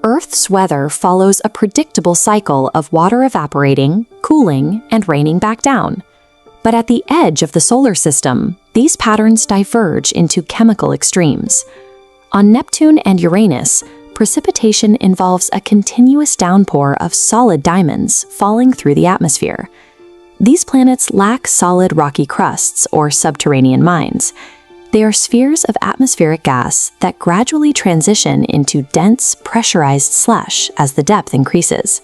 Earth's weather follows a predictable cycle of water evaporating, cooling, and raining back down. But at the edge of the solar system, these patterns diverge into chemical extremes. On Neptune and Uranus, precipitation involves a continuous downpour of solid diamonds falling through the atmosphere. These planets lack solid rocky crusts or subterranean mines. They are spheres of atmospheric gas that gradually transition into dense, pressurized slush as the depth increases.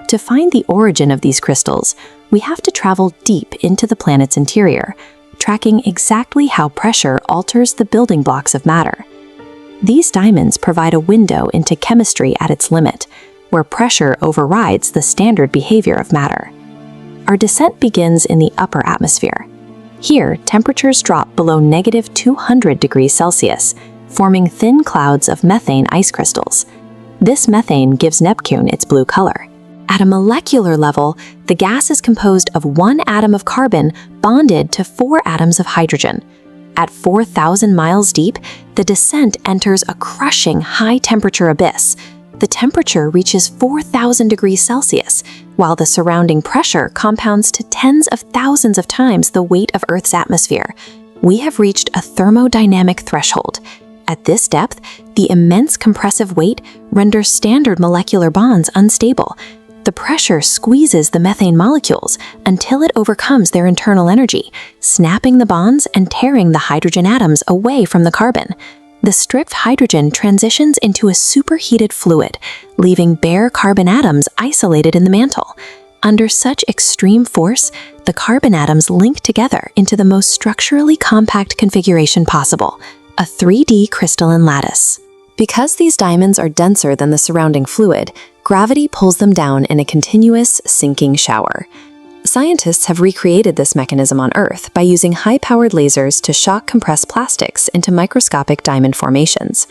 To find the origin of these crystals, we have to travel deep into the planet's interior, tracking exactly how pressure alters the building blocks of matter. These diamonds provide a window into chemistry at its limit, where pressure overrides the standard behavior of matter. Our descent begins in the upper atmosphere. Here, temperatures drop below -200 degrees Celsius, forming thin clouds of methane ice crystals. This methane gives Neptune its blue color. At a molecular level, the gas is composed of one atom of carbon bonded to 4 atoms of hydrogen. At 4,000 miles deep, the descent enters a crushing high-temperature abyss. The temperature reaches 4,000 degrees Celsius, while the surrounding pressure compounds to tens of thousands of times the weight of Earth's atmosphere. We have reached a thermodynamic threshold. At this depth, the immense compressive weight renders standard molecular bonds unstable. The pressure squeezes the methane molecules until it overcomes their internal energy, snapping the bonds and tearing the hydrogen atoms away from the carbon. The stripped hydrogen transitions into a superheated fluid, leaving bare carbon atoms isolated in the mantle. Under such extreme force, the carbon atoms link together into the most structurally compact configuration possible, a 3D crystalline lattice. Because these diamonds are denser than the surrounding fluid, gravity pulls them down in a continuous, sinking shower. Scientists have recreated this mechanism on Earth by using high-powered lasers to shock compress plastics into microscopic diamond formations.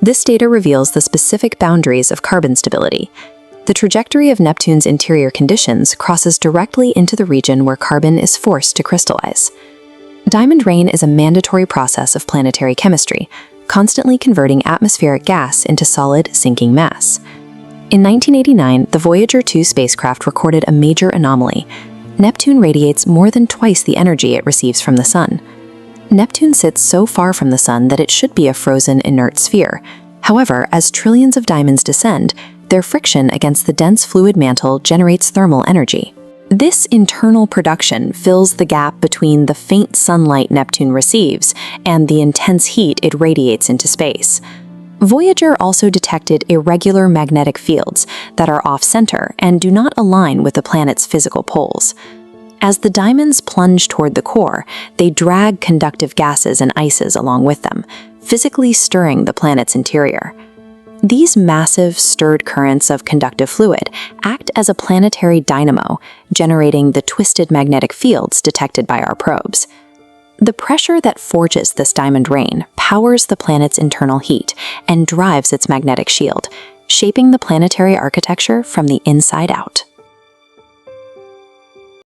This data reveals the specific boundaries of carbon stability. The trajectory of Neptune's interior conditions crosses directly into the region where carbon is forced to crystallize. Diamond rain is a mandatory process of planetary chemistry, constantly converting atmospheric gas into solid, sinking mass. In 1989, the Voyager 2 spacecraft recorded a major anomaly. Neptune radiates more than twice the energy it receives from the Sun. Neptune sits so far from the Sun that it should be a frozen, inert sphere. However, as trillions of diamonds descend, their friction against the dense fluid mantle generates thermal energy. This internal production fills the gap between the faint sunlight Neptune receives and the intense heat it radiates into space. Voyager also detected irregular magnetic fields that are off-center and do not align with the planet's physical poles. As the diamonds plunge toward the core, they drag conductive gases and ices along with them, physically stirring the planet's interior. These massive, stirred currents of conductive fluid act as a planetary dynamo, generating the twisted magnetic fields detected by our probes. The pressure that forges this diamond rain powers the planet's internal heat and drives its magnetic shield, shaping the planetary architecture from the inside out.